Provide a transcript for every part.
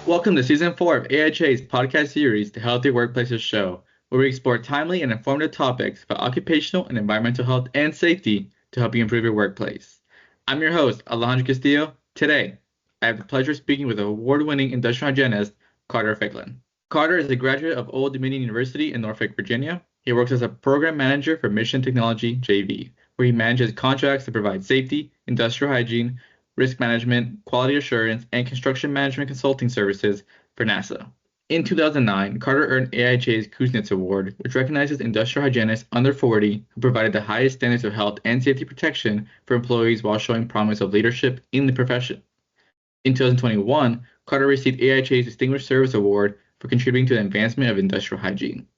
Welcome to Season 4 of AIHA's podcast series, The Healthy Workplaces Show, where we explore timely and informative topics about occupational and environmental health and safety to help you improve your workplace. I'm your host, Alejandro Castillo. Today, I have the pleasure of speaking with award-winning industrial hygienist, Carter Ficklen. Carter is a graduate of Old Dominion University in Norfolk, Virginia. He works as a program manager for Mission Technology JV, where he manages contracts to provide safety, industrial hygiene, risk management, quality assurance, and construction management consulting services for NASA. In 2009, Carter earned AIHA's Kuznets Award, which recognizes industrial hygienists under 40 who provided the highest standards of health and safety protection for employees while showing promise of leadership in the profession. In 2021, Carter received AIHA's Distinguished Service Award for contributing to the advancement of industrial hygiene.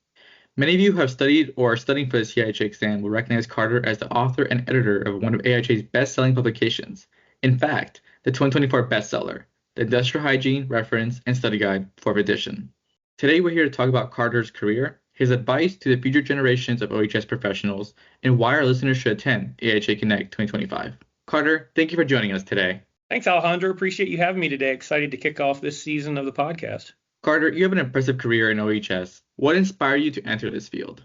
Many of you who have studied or are studying for the CIHA exam will recognize Carter as the author and editor of one of AIHA's best-selling publications. In fact, the 2024 bestseller, The Industrial Hygiene Reference and Study Guide, 4th edition. Today we're here to talk about Carter's career, his advice to the future generations of OEHS professionals, and why our listeners should attend AIHA Connect 2025. Carter, thank you for joining us today. Thanks, Alejandro. Appreciate you having me today. Excited to kick off this season of the podcast. Carter, you have an impressive career in OEHS. What inspired you to enter this field?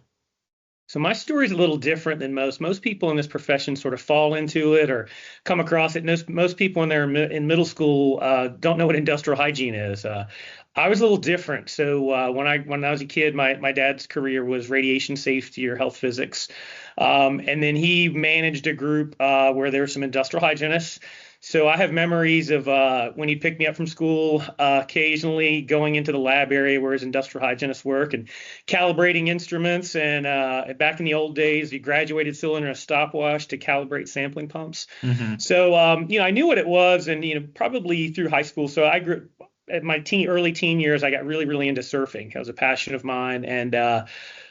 So my story is a little different than most. Most people in this profession sort of fall into it or come across it. Most people when they're in middle school don't know what industrial hygiene is. I was a little different. So when I was a kid, my dad's career was radiation safety or health physics. And then he managed a group where there were some industrial hygienists. So I have memories of when he'd pick me up from school, occasionally going into the lab area where his industrial hygienists work and calibrating instruments. And back in the old days, you graduated cylinder a stopwatch to calibrate sampling pumps. Mm-hmm. So, I knew what it was, and, probably through high school. So I grew at my early teen years, I got really, really into surfing. It was a passion of mine. And I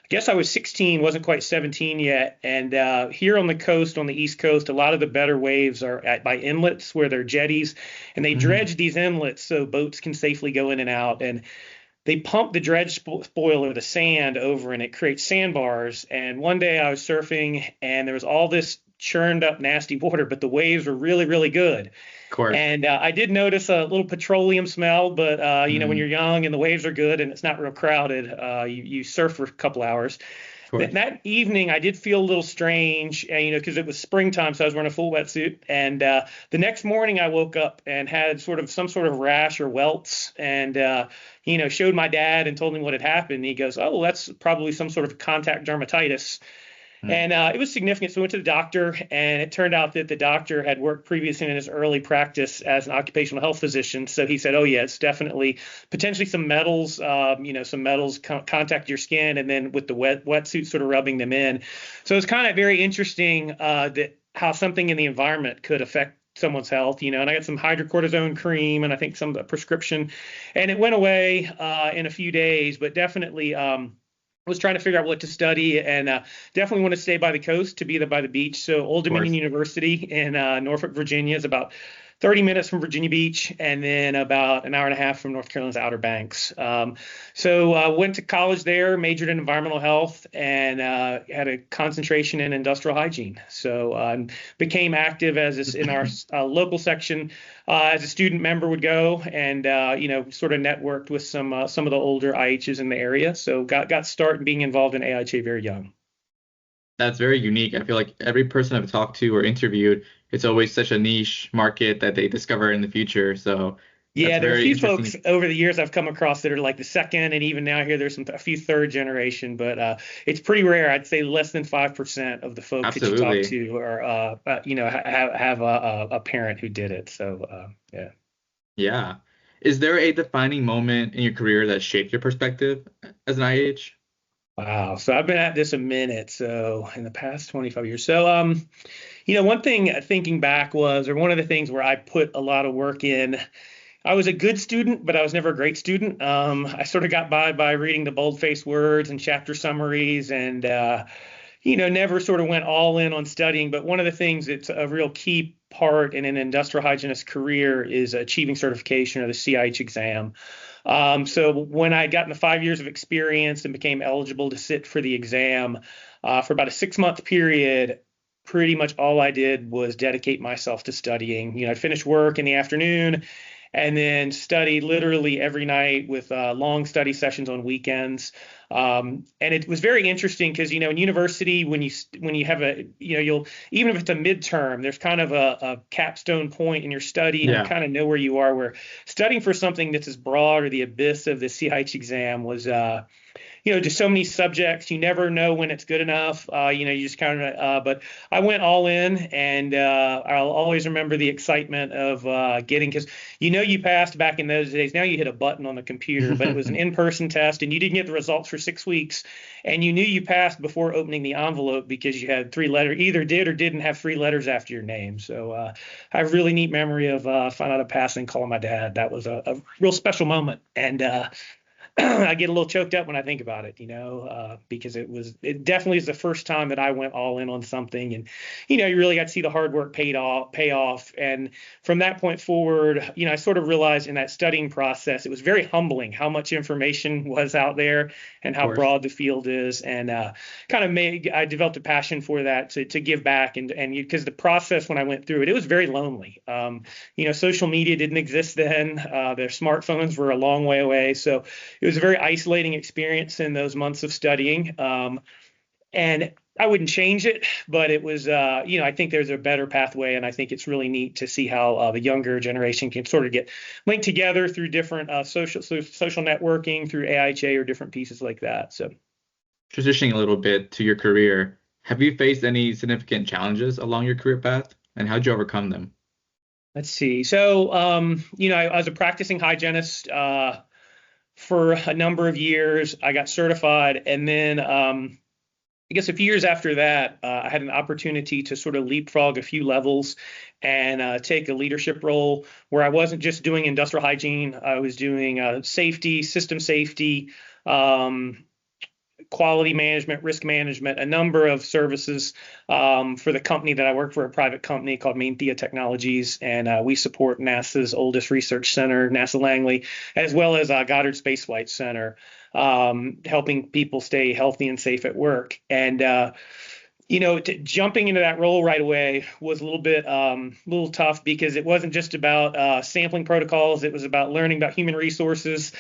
guess I was 16, wasn't quite 17 yet. And here on the coast, on the East Coast, a lot of the better waves are by inlets where they're jetties, and they dredge these inlets so boats can safely go in and out. And they pump the dredge spoiler, the sand, over, and it creates sandbars. And one day I was surfing, and there was all this churned up nasty water, but the waves were really, really good. Of course. And I did notice a little petroleum smell, but when you're young and the waves are good and it's not real crowded, you surf for a couple hours. That evening, I did feel a little strange, because it was springtime, so I was wearing a full wetsuit. And the next morning, I woke up and had some sort of rash or welts, and showed my dad and told him what had happened. And he goes, "Oh, that's probably some sort of contact dermatitis." And it was significant. So we went to the doctor, and it turned out that the doctor had worked previously in his early practice as an occupational health physician. So he said, "Oh, yeah, it's definitely potentially some metals, contact your skin, and then with the wetsuit sort of rubbing them in." So it's kind of very interesting that how something in the environment could affect someone's health, and I got some hydrocortisone cream and I think some prescription, and it went away in a few days, but definitely was trying to figure out what to study, and definitely want to stay by the coast, to be there by the beach. So Old Dominion University in Norfolk, Virginia is about 30 minutes from Virginia Beach, and then about an hour and a half from North Carolina's Outer Banks. So went to college there, majored in environmental health, and had a concentration in industrial hygiene. So became active in our local section as a student member would go, and sort of networked with some of the older IHs in the area. So got started being involved in AIHA very young. That's very unique. I feel like every person I've talked to or interviewed, it's always such a niche market that they discover in the future. So yeah, there are a few folks over the years I've come across that are like the second, and even now here there's a few third generation, but it's pretty rare. I'd say less than 5% of the folks that you talk to are have a parent who did it. So yeah. Yeah. Is there a defining moment in your career that shaped your perspective as an IH? Wow. So I've been at this a minute. So in the past 25 years. So, one thing thinking back one of the things where I put a lot of work in, I was a good student, but I was never a great student. I sort of got by reading the bold-faced words and chapter summaries, and, never sort of went all in on studying. But one of the things that's a real key part in an industrial hygienist career is achieving certification or the CIH exam. So when I got the 5 years of experience and became eligible to sit for the exam, for about a 6-month period, pretty much all I did was dedicate myself to studying. I'd finish work in the afternoon and then studied literally every night with long study sessions on weekends. And it was very interesting because, in university, when you have you'll, even if it's a midterm, there's kind of a capstone point in your study, and you kind of know where you are. Where studying for something that's as broad, or the abyss of the CIH exam, was just so many subjects. You never know when it's good enough. You just kind of, but I went all in, and I'll always remember the excitement of getting, because you passed back in those days. Now you hit a button on the computer, but it was an in-person test, and you didn't get the results for 6 weeks, and you knew you passed before opening the envelope because you had 3 letters, either did or didn't have 3 letters after your name. So I have a really neat memory of finding out a passing, calling my dad. That was a real special moment, and I get a little choked up when I think about it, because it definitely is the first time that I went all in on something, and, you really got to see the hard work pay off. And from that point forward, I sort of realized in that studying process, it was very humbling how much information was out there and how broad the field is. And I developed a passion for that, to give back. And because the process, when I went through it, it was very lonely. Social media didn't exist then. Their smartphones were a long way away. So it was a very isolating experience in those months of studying. And I wouldn't change it, but it was, I think there's a better pathway. And I think it's really neat to see how the younger generation can sort of get linked together through different social networking, through AIHA or different pieces like that. So, transitioning a little bit to your career, have you faced any significant challenges along your career path, and how'd you overcome them? Let's see. So, I was a practicing hygienist for a number of years. I got certified, and then I guess a few years after that, I had an opportunity to sort of leapfrog a few levels and take a leadership role where I wasn't just doing industrial hygiene. I was doing safety, system safety, quality management, risk management, a number of services for the company that I work for, a private company called Mainthea Technologies. And we support NASA's oldest research center, NASA Langley, as well as Goddard Space Flight Center, helping people stay healthy and safe at work. And jumping into that role right away was a little tough, because it wasn't just about sampling protocols. It was about learning about human resources,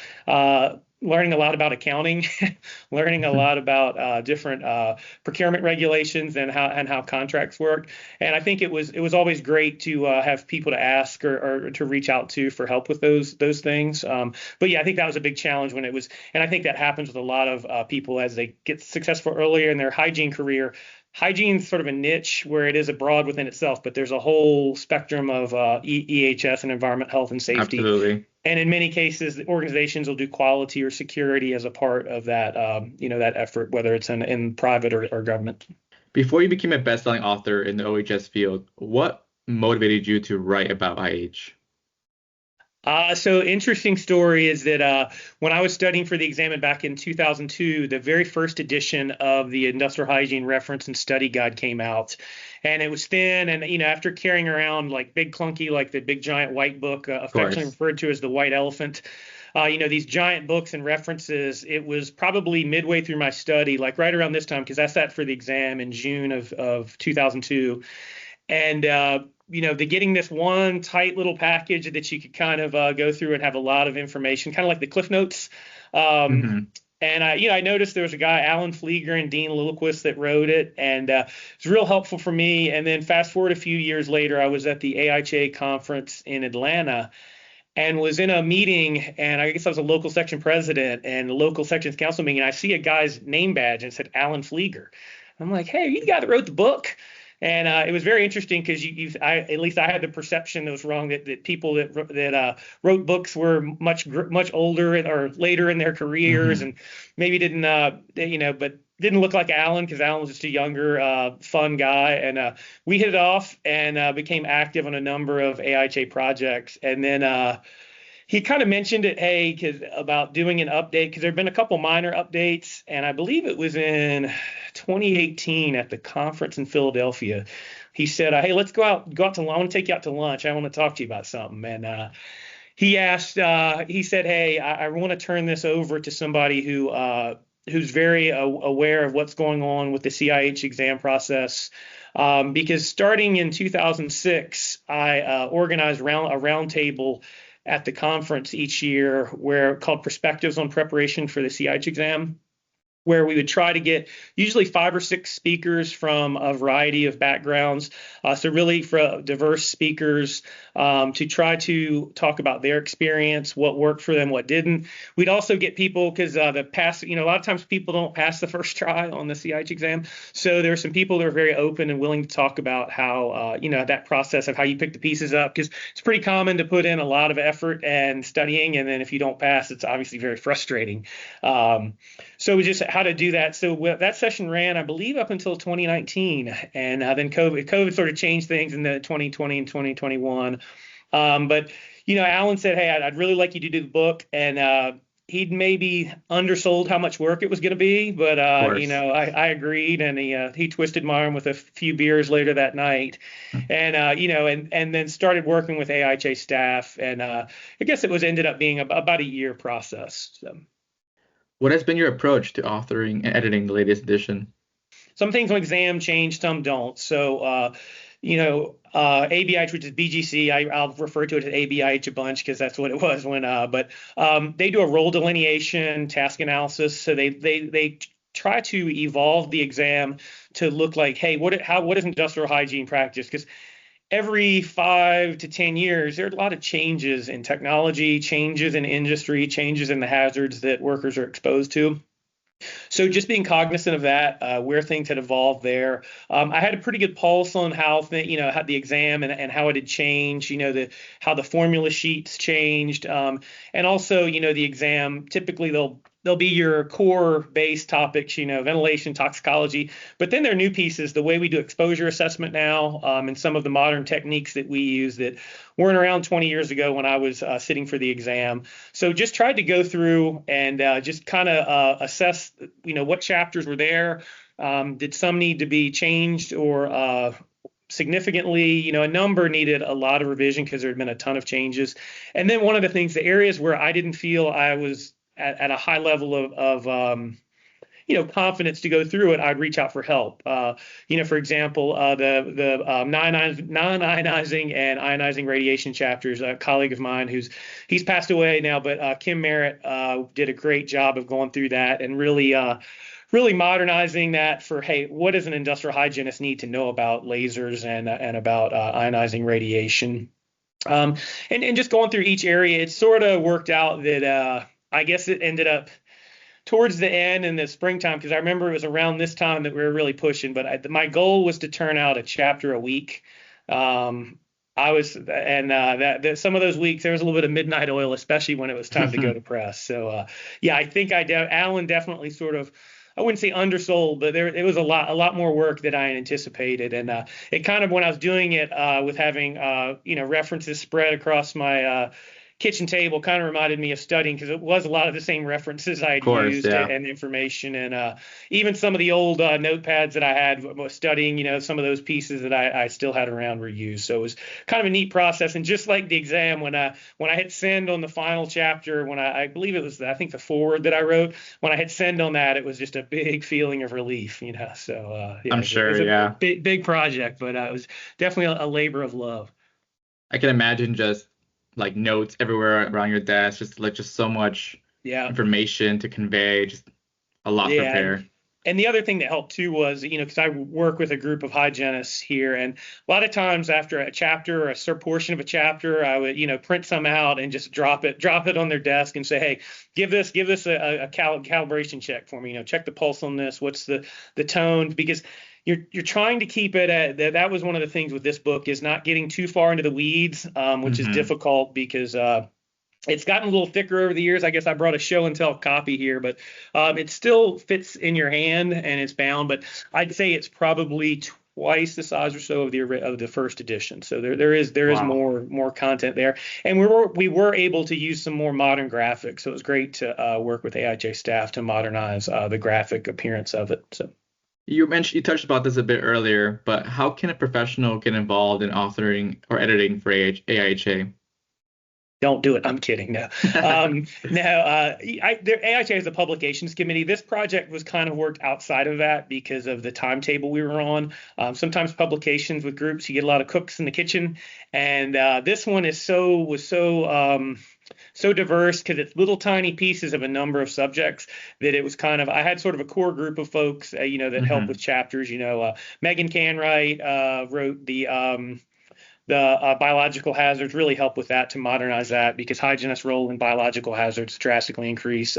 learning a lot about accounting, learning a lot about different procurement regulations and how contracts work. And I think it was always great to have people to ask or to reach out to for help with those things. But yeah, I think that was a big challenge when it was, and I think that happens with a lot of people as they get successful earlier in their hygiene career. Hygiene is sort of a niche where it is a broad within itself, but there's a whole spectrum of EHS and environment, health, and safety. Absolutely. And in many cases, organizations will do quality or security as a part of that, that effort, whether it's in private or government. Before you became a best-selling author in the OEHS field, what motivated you to write about IH? So interesting story is that when I was studying for the exam back in 2002, the very first edition of the Industrial Hygiene Reference and Study Guide came out, and it was thin. And, after carrying around like big clunky, like the big giant white book, affectionately referred to as the white elephant, these giant books and references, it was probably midway through my study, like right around this time, because I sat for the exam in June of 2002. And, getting this one tight little package that you could kind of go through and have a lot of information, kind of like the Cliff Notes. And I noticed there was a guy, Alan Flieger and Dean Lilliquist, that wrote it, and it was real helpful for me. And then fast forward a few years later, I was at the AIHA conference in Atlanta and was in a meeting, and I guess I was a local section president and the local sections council meeting, and I see a guy's name badge and it said Alan Flieger. I'm like, hey, are you the guy that wrote the book? And it was very interesting because at least I had the perception that was wrong, that people that wrote books were much older or later in their careers, and maybe didn't but didn't look like Alan, because Alan was just a younger, fun guy. And we hit it off and became active on a number of AIHA projects. And then he kind of mentioned it, about doing an update, because there have been a couple minor updates, and I believe it was in 2018 at the conference in Philadelphia. He said, hey, let's go out to lunch. I want to take you out to lunch. I want to talk to you about something. And he said, hey, I want to turn this over to somebody who's very aware of what's going on with the CIH exam process. Because starting in 2006, I organized a roundtable at the conference each year where called Perspectives on Preparation for the CIH exam, where we would try to get usually 5 or 6 speakers from a variety of backgrounds. So really for diverse speakers to try to talk about their experience, what worked for them, what didn't. We'd also get people because a lot of times people don't pass the first try on the CIH exam. So there are some people that are very open and willing to talk about how, that process of how you pick the pieces up, because it's pretty common to put in a lot of effort and studying. And then if you don't pass, it's obviously very frustrating. So we just how to do that. So that session ran, I believe, up until 2019, and then COVID sort of changed things in the 2020 and 2021. But Alan said, "Hey, I'd really like you to do the book," and he'd maybe undersold how much work it was going to be, but I agreed, and he twisted my arm with a few beers later that night, and and then started working with AIHA staff, and I guess it ended up being about a year process. So. What has been your approach to authoring and editing the latest edition? Some things on exam change, some don't. So, ABIH, which is BGC, I'll refer to it as ABIH a bunch because that's what it was when. But they do a role delineation, task analysis. So they try to evolve the exam to look like, hey, what is industrial hygiene practice? Because every 5 to 10 years, there are a lot of changes in technology, changes in industry, changes in the hazards that workers are exposed to. So just being cognizant of that, where things had evolved there. I had a pretty good pulse on how had the exam and how it had changed, how the formula sheets changed. And also, the exam, typically they'll be your core base topics, ventilation, toxicology, but then there are new pieces, the way we do exposure assessment now, and some of the modern techniques that we use that weren't around 20 years ago when I was sitting for the exam. So just tried to go through and just kind of assess, what chapters were there. Did some need to be changed or significantly, a number needed a lot of revision because there had been a ton of changes. And then one of the things, the areas where I didn't feel I was at a high level of confidence to go through it, I'd reach out for help. For example, the non-ionizing and ionizing radiation chapters, a colleague of mine he's passed away now, but Kim Merritt did a great job of going through that and really modernizing that for, hey, what does an industrial hygienist need to know about lasers and about ionizing radiation? And just going through each area, it sort of worked out that I guess it ended up towards the end in the springtime, because I remember it was around this time that we were really pushing, but my goal was to turn out a chapter a week. Some of those weeks there was a little bit of midnight oil, especially when it was time to go to press. So I think Alan definitely sort of, I wouldn't say undersold, but it was a lot more work than I had anticipated. And it kind of, when I was doing it with having references spread across my kitchen table, kind of reminded me of studying, because it was a lot of the same references I had used and information, and even some of the old notepads that I had was studying, some of those pieces that I still had around were used. So it was kind of a neat process. And just like the exam, when I hit send on the final chapter, when I believe it was the foreword that I wrote, when I hit send on that, it was just a big feeling of relief, So I'm sure, it was a big project, but it was definitely a labor of love. I can imagine just like notes everywhere around your desk, just so much information to convey, just a lot to prepare. And the other thing that helped too was, because I work with a group of hygienists here, and a lot of times after a chapter or a portion of a chapter, I would, print some out and just drop it on their desk and say, hey, give this a calibration check for me, check the pulse on this. What's the tone? Because you're trying to keep it at that was one of the things with this book, is not getting too far into the weeds, which is difficult because it's gotten a little thicker over the years. I guess I brought a show and tell copy here, but it still fits in your hand and it's bound. But I'd say it's probably twice the size or so of the first edition. So there is more content there, and we were able to use some more modern graphics. So it was great to work with AIHA staff to modernize the graphic appearance of it. So. You touched about this a bit earlier, but how can a professional get involved in authoring or editing for AIHA? Don't do it. I'm kidding. No. No. AIHA has a publications committee. This project was kind of worked outside of that because of the timetable we were on. Sometimes publications with groups, you get a lot of cooks in the kitchen, and this one was so diverse because it's little tiny pieces of a number of subjects that it was kind of, I had sort of a core group of folks, that help with chapters. Megan Canwright wrote the biological hazards, really help with that to modernize that because hygienist's role in biological hazards drastically increased.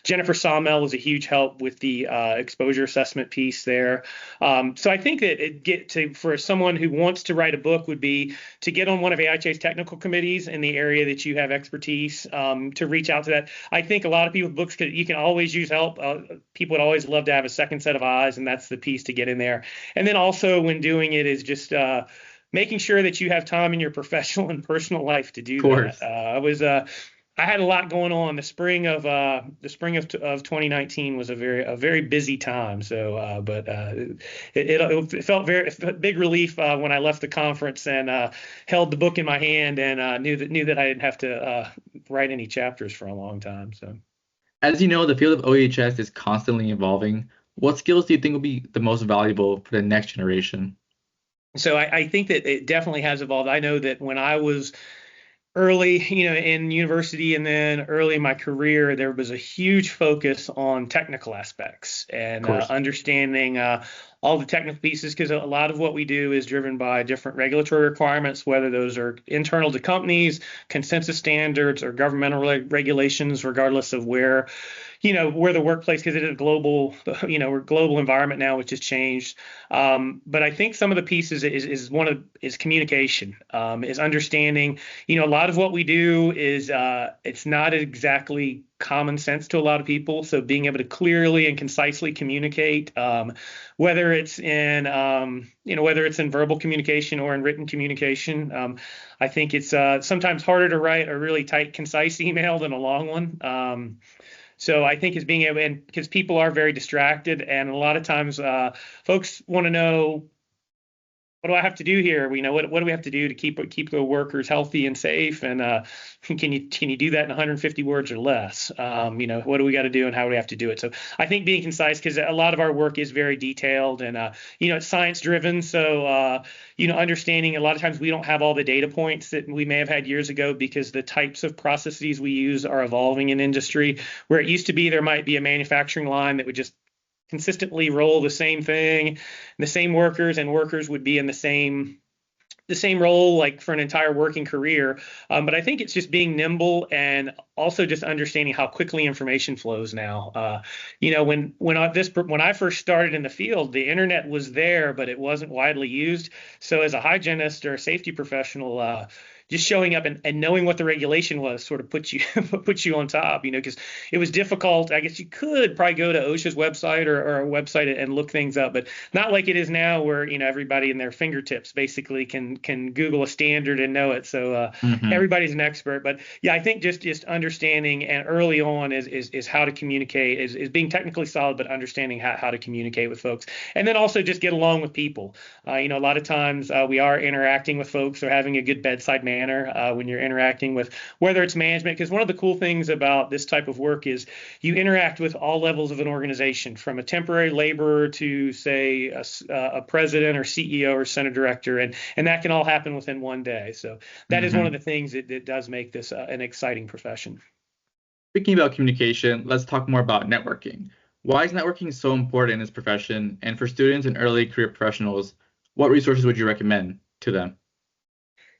Jennifer Sawmell was a huge help with the exposure assessment piece there. So I think that for someone who wants to write a book would be to get on one of AIHA's technical committees in the area that you have expertise, to reach out to that. I think a lot of people with books, you can always use help. People would always love to have a second set of eyes, and that's the piece to get in there. And then also when doing it is just making sure that you have time in your professional and personal life to do that. I had a lot going on. The spring of 2019 was a very busy time. So, but it felt a big relief when I left the conference and held the book in my hand and knew that I didn't have to write any chapters for a long time. So, as you know, the field of OEHS is constantly evolving. What skills do you think will be the most valuable for the next generation? So I think that it definitely has evolved. I know that when I was early, in university and then early in my career, there was a huge focus on technical aspects and understanding all the technical pieces, because a lot of what we do is driven by different regulatory requirements, whether those are internal to companies, consensus standards, or governmental regulations, regardless of where the workplace, because it is a global, we're global environment now, which has changed. But I think some of the pieces is communication, is understanding, a lot of what we do is it's not exactly common sense to a lot of people. So being able to clearly and concisely communicate, whether it's in verbal communication or in written communication. I think it's sometimes harder to write a really tight, concise email than a long one. So I think it's being able, and because people are very distracted, and a lot of times folks want to know, what do I have to do here? What do we have to do to keep the workers healthy and safe? And can you do that in 150 words or less? What do we got to do and how do we have to do it? So I think being concise, because a lot of our work is very detailed and it's science driven. So understanding a lot of times we don't have all the data points that we may have had years ago because the types of processes we use are evolving in industry. Where it used to be there might be a manufacturing line that would just consistently roll the same thing, the same workers, and workers would be in the same role like for an entire working career. But I think it's just being nimble and also just understanding how quickly information flows now. When I first started in the field, the internet was there, but it wasn't widely used. So as a hygienist or a safety professional, just showing up and knowing what the regulation was sort of puts you on top, because it was difficult. I guess you could probably go to OSHA's website or a website and look things up, but not like it is now where, everybody in their fingertips basically can Google a standard and know it. So everybody's an expert. But yeah, I think just understanding and early on is how to communicate, is being technically solid, but understanding how to communicate with folks. And then also just get along with people. A lot of times we are interacting with folks or having a good bedside manner when you're interacting with, whether it's management, because one of the cool things about this type of work is you interact with all levels of an organization, from a temporary laborer to, say, a president or CEO or center director, and that can all happen within one day. So that is one of the things that does make this an exciting profession. Speaking about communication, let's talk more about networking. Why is networking so important in this profession? And for students and early career professionals, what resources would you recommend to them?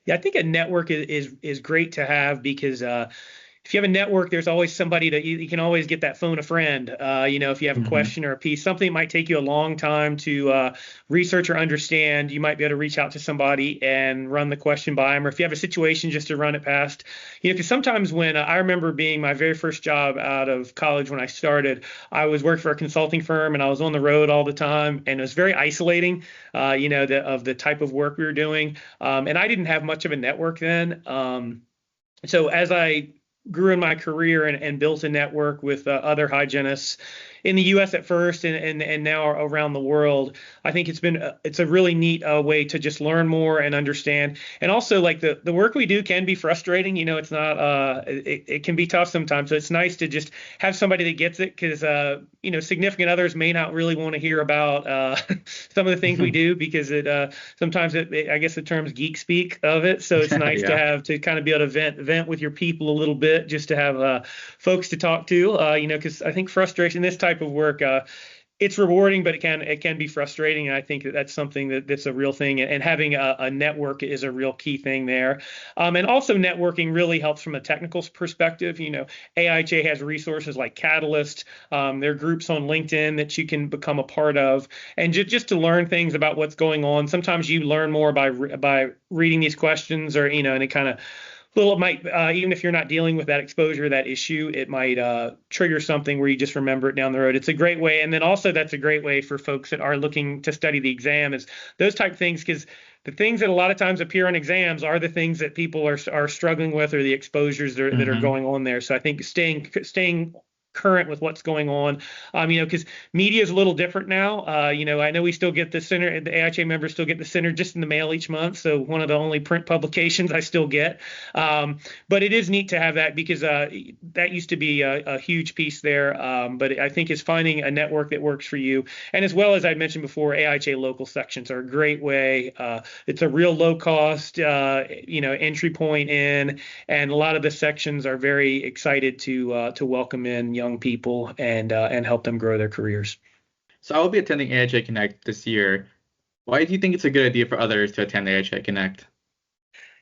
Yeah, I think a network is great to have because if you have a network, there's always somebody that you can always get that phone a friend. If you have a question or a piece, something that might take you a long time to research or understand, you might be able to reach out to somebody and run the question by them. Or if you have a situation, just to run it past. Because sometimes when I remember being my very first job out of college when I started, I was working for a consulting firm and I was on the road all the time, and it was very isolating. Of the type of work we were doing, and I didn't have much of a network then. So as I grew in my career and built a network with other hygienists in the U.S. at first and now around the world. I think it's a really neat way to just learn more and understand. And also, like the work we do can be frustrating. It's not it can be tough sometimes. So it's nice to just have somebody that gets it, because significant others may not really want to hear about some of the things we do, because sometimes I guess the term's geek speak of it. So it's nice to Yeah. have to kind of be able to vent with your people a little bit, just to have folks to talk to. Because I think frustration, this type of work, it's rewarding, but it can be frustrating. And I think that's something that's a real thing. And having a network is a real key thing there. And also networking really helps from a technical perspective. AIHA has resources like Catalyst. There are groups on LinkedIn that you can become a part of, and just to learn things about what's going on. Sometimes you learn more by reading these questions, or and it kind of, well, it might, even if you're not dealing with that exposure, that issue, it might trigger something where you just remember it down the road. It's a great way. And then also that's a great way for folks that are looking to study the exam, is those type of things, because the things that a lot of times appear on exams are the things that people are struggling with, or the exposures that are Hmm. going on there. So I think staying current with what's going on, because media is a little different now. I know we still get the center, the AIHA members still get the center just in the mail each month. So one of the only print publications I still get. But it is neat to have that, because that used to be a huge piece there. But I think it's finding a network that works for you. And as well as I mentioned before, AIHA local sections are a great way. It's a real low cost, entry point in, and a lot of the sections are very excited to welcome in young people and help them grow their careers. So I will be attending AIHA Connect this year. Why do you think it's a good idea for others to attend AIHA Connect?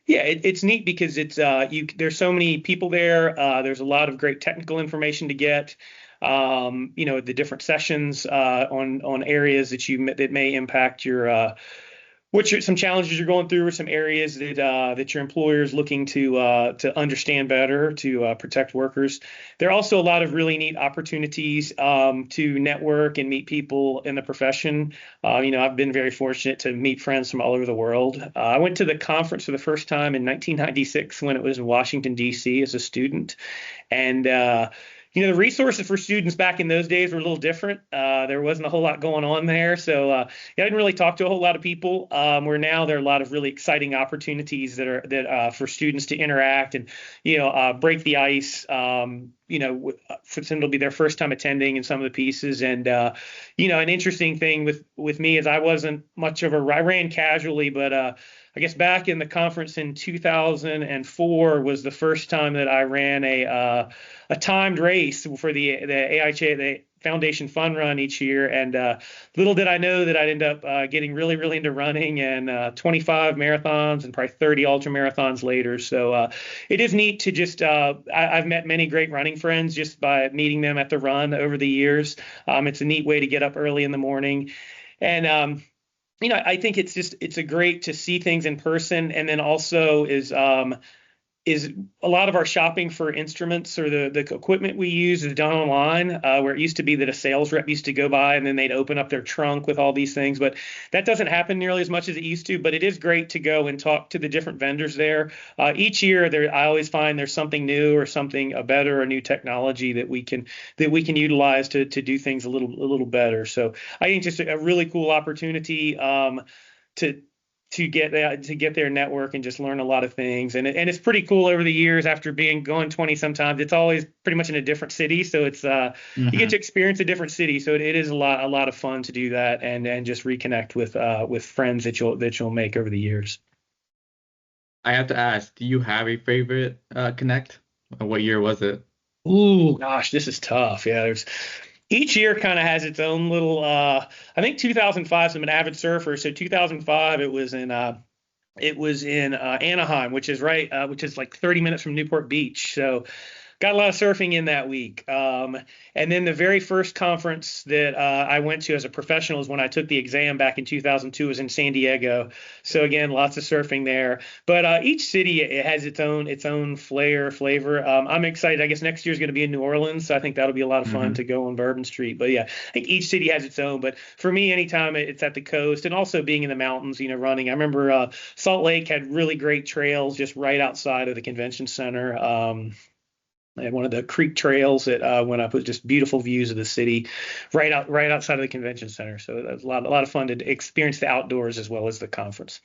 Yeah, it's neat because it's there's so many people there. There's a lot of great technical information to get. The different sessions on areas that may impact your some challenges you're going through, or some areas that your employer is looking to understand better, to protect workers. There are also a lot of really neat opportunities to network and meet people in the profession. I've been very fortunate to meet friends from all over the world. I went to the conference for the first time in 1996 when it was in Washington, D.C. as a student. And the resources for students back in those days were a little different. There wasn't a whole lot going on there. So I didn't really talk to a whole lot of people. Where now there are a lot of really exciting opportunities that for students to interact and, break the ice. For some, it'll be their first time attending in some of the pieces. And, an interesting thing with me is I wasn't much of I ran casually, but I guess back in the conference in 2004 was the first time that I ran a timed race for the AIHA, the Foundation Fun Run each year. And little did I know that I'd end up getting really, really into running, and 25 marathons and probably 30 ultra marathons later. So it is neat to just I've met many great running friends just by meeting them at the run over the years. It's a neat way to get up early in the morning. And I think it's a great to see things in person, and then also is a lot of our shopping for instruments or the equipment we use is done online, where it used to be that a sales rep used to go by and then they'd open up their trunk with all these things. But that doesn't happen nearly as much as it used to. But it is great to go and talk to the different vendors there. Each year, I always find there's something new or something better, or new technology that we can utilize to do things a little better. So I think just a really cool opportunity to get their network and just learn a lot of things. And it's pretty cool over the years after going 20 sometimes. It's always pretty much in a different city. So it's you get to experience a different city. So it is a lot of fun to do that and just reconnect with friends that you'll make over the years. I have to ask, do you have a favorite Connect? What year was it? Ooh, gosh, this is tough. Yeah, each year kind of has its own little I think 2005, so I'm an avid surfer. So 2005 it was in Anaheim, which is which is like 30 minutes from Newport Beach. So got a lot of surfing in that week. And then the very first conference that I went to as a professional is when I took the exam back in 2002, was in San Diego. So again, lots of surfing there. But each city, it has its own flavor. I'm excited. I guess next year is going to be in New Orleans, so I think that'll be a lot of fun to go on Bourbon Street. But yeah, I think each city has its own. But for me, anytime it's at the coast, and also being in the mountains, running. I remember Salt Lake had really great trails just right outside of the convention center. and one of the creek trails that went up with just beautiful views of the city, right outside of the convention center. So it was a lot of fun to experience the outdoors as well as the conference.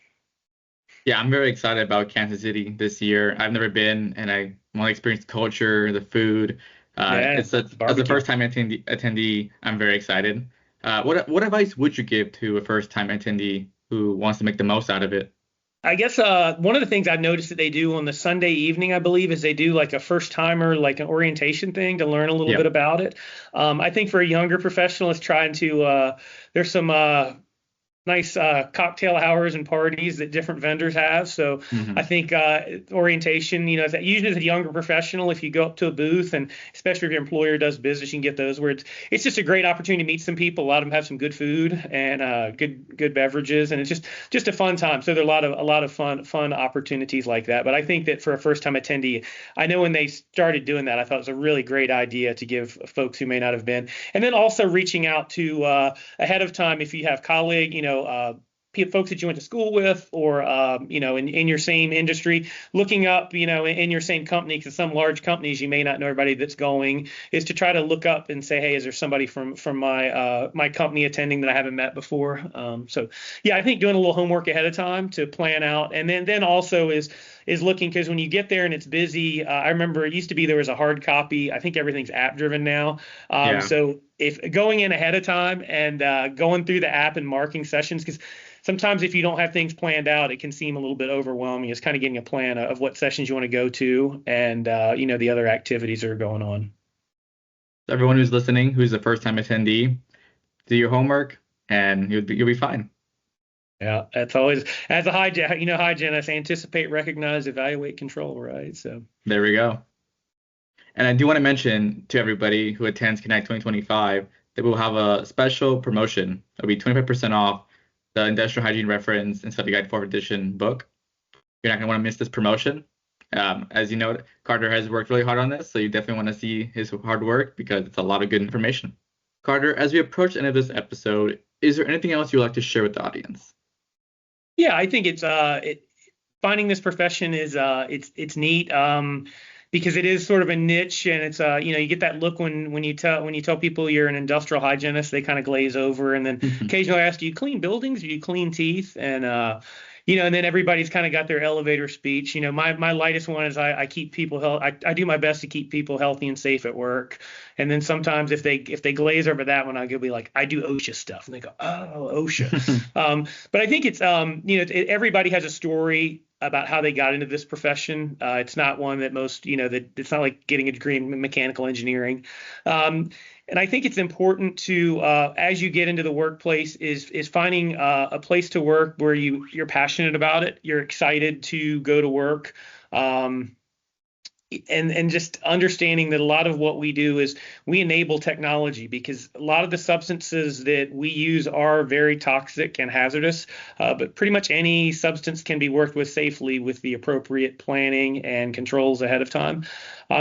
Yeah, I'm very excited about Kansas City this year. I've never been, and I want to experience the culture, the food. Yeah, As a barbecue. first time attendee, I'm very excited. What advice would you give to a first time attendee who wants to make the most out of it? I guess one of the things I've noticed that they do on the Sunday evening, I believe, is they do like a first timer, like an orientation thing to learn a little Yeah. bit about it. I think for a younger professional, it's trying to, there's some nice cocktail hours and parties that different vendors have. So I Hmm. think orientation, usually as a younger professional, if you go up to a booth, and especially if your employer does business, you can get those where it's just a great opportunity to meet some people. A lot of them have some good food and good beverages, and it's just a fun time. So there are a lot of fun opportunities like that. But I think that for a first time attendee, I know when they started doing that, I thought it was a really great idea to give folks who may not have been, and then also reaching out to ahead of time if you have colleague, folks that you went to school with, or in your same industry, looking up, in your same company, because some large companies you may not know everybody that's going, is to try to look up and say, hey, is there somebody from my company attending that I haven't met before? So yeah, I think doing a little homework ahead of time to plan out, and then also is looking, because when you get there and it's busy, I remember it used to be there was a hard copy. I think everything's app driven now. Yeah. So if going in ahead of time and going through the app and marking sessions, because sometimes if you don't have things planned out, it can seem a little bit overwhelming. It's kind of getting a plan of what sessions you want to go to, and the other activities that are going on. Everyone who's listening, who's a first time attendee, do your homework and you'll be fine. Yeah, that's always, as a hygienist, anticipate, recognize, evaluate, control, right? So There we go. And I do want to mention to everybody who attends Connect 2025 that we'll have a special promotion. It'll be 25% off the Industrial Hygiene Reference and Study Guide 4th edition book. You're not going to want to miss this promotion. As you know, Carter has worked really hard on this, so you definitely want to see his hard work because it's a lot of good information. Carter, as we approach the end of this episode, is there anything else you'd like to share with the audience? yeah, I think finding this profession is it's neat. Because it is sort of a niche, and it's you get that look when you tell people you're an industrial hygienist, they kind of glaze over, and then occasionally ask, do you clean buildings, do you clean teeth? And and then everybody's kind of got their elevator speech. My lightest one is I keep people I do my best to keep people healthy and safe at work. And then sometimes if they glaze over that one, I'll be like, I do OSHA stuff, and they go, oh, OSHA. But I think it's everybody has a story about how they got into this profession. It's not one that most, that it's not like getting a degree in mechanical engineering. And I think it's important to, as you get into the workplace, is finding a place to work where you're passionate about it, you're excited to go to work. And just understanding that a lot of what we do is we enable technology, because a lot of the substances that we use are very toxic and hazardous, but pretty much any substance can be worked with safely with the appropriate planning and controls ahead of time.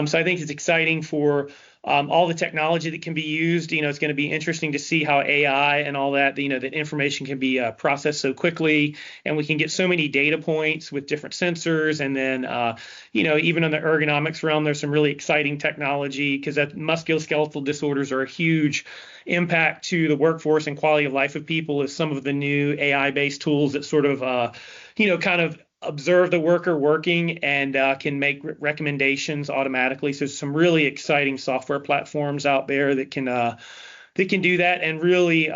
So I think it's exciting for all the technology that can be used. It's going to be interesting to see how AI and all that, that information can be processed so quickly, and we can get so many data points with different sensors. And then, even in the ergonomics realm, there's some really exciting technology, because that musculoskeletal disorders are a huge impact to the workforce and quality of life of people, is some of the new AI-based tools that sort of, kind of observe the worker working and can make recommendations automatically. So some really exciting software platforms out there that can do that. And really,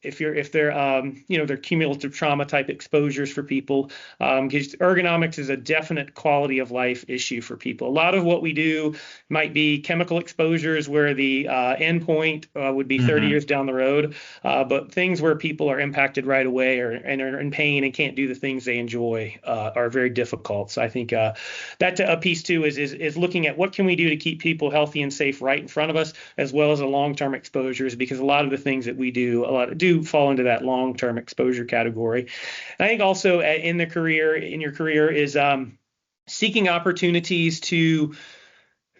if they're cumulative trauma type exposures for people, because ergonomics is a definite quality of life issue for people. A lot of what we do might be chemical exposures where the end point would be 30 years down the road, but things where people are impacted right away and are in pain and can't do the things they enjoy are very difficult. So I think that's a piece too, is looking at what can we do to keep people healthy and safe right in front of us, as well as the long-term exposures, because a lot of the things that we do do fall into that long-term exposure category. And I think also in your career is seeking opportunities to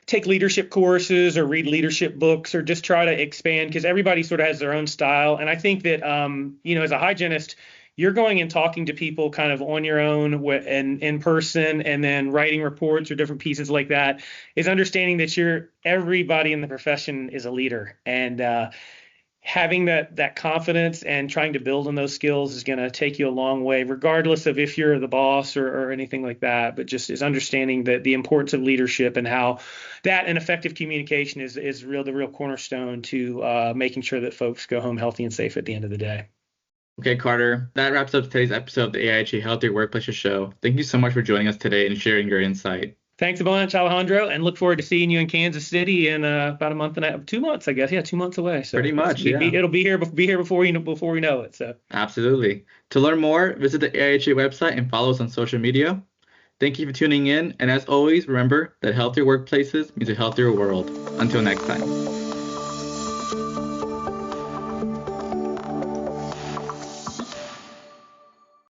take leadership courses or read leadership books, or just try to expand, because everybody sort of has their own style. And I think that, as a hygienist, you're going and talking to people kind of on your own and in person, and then writing reports or different pieces like that, is understanding that everybody in the profession is a leader, and having that confidence and trying to build on those skills is going to take you a long way, regardless of if you're the boss or anything like that. But just is understanding the importance of leadership, and how that and effective communication is the real cornerstone to making sure that folks go home healthy and safe at the end of the day. Okay, Carter, that wraps up today's episode of the AIHA Healthier Workplaces Show. Thank you so much for joining us today and sharing your insight. Thanks a bunch, Alejandro, and look forward to seeing you in Kansas City in about a month and 2 months, I guess. Yeah, 2 months away. So pretty much, yeah. It'll be here before we know it. So absolutely. To learn more, visit the AIHA website and follow us on social media. Thank you for tuning in, and as always, remember that healthier workplaces means a healthier world. Until next time.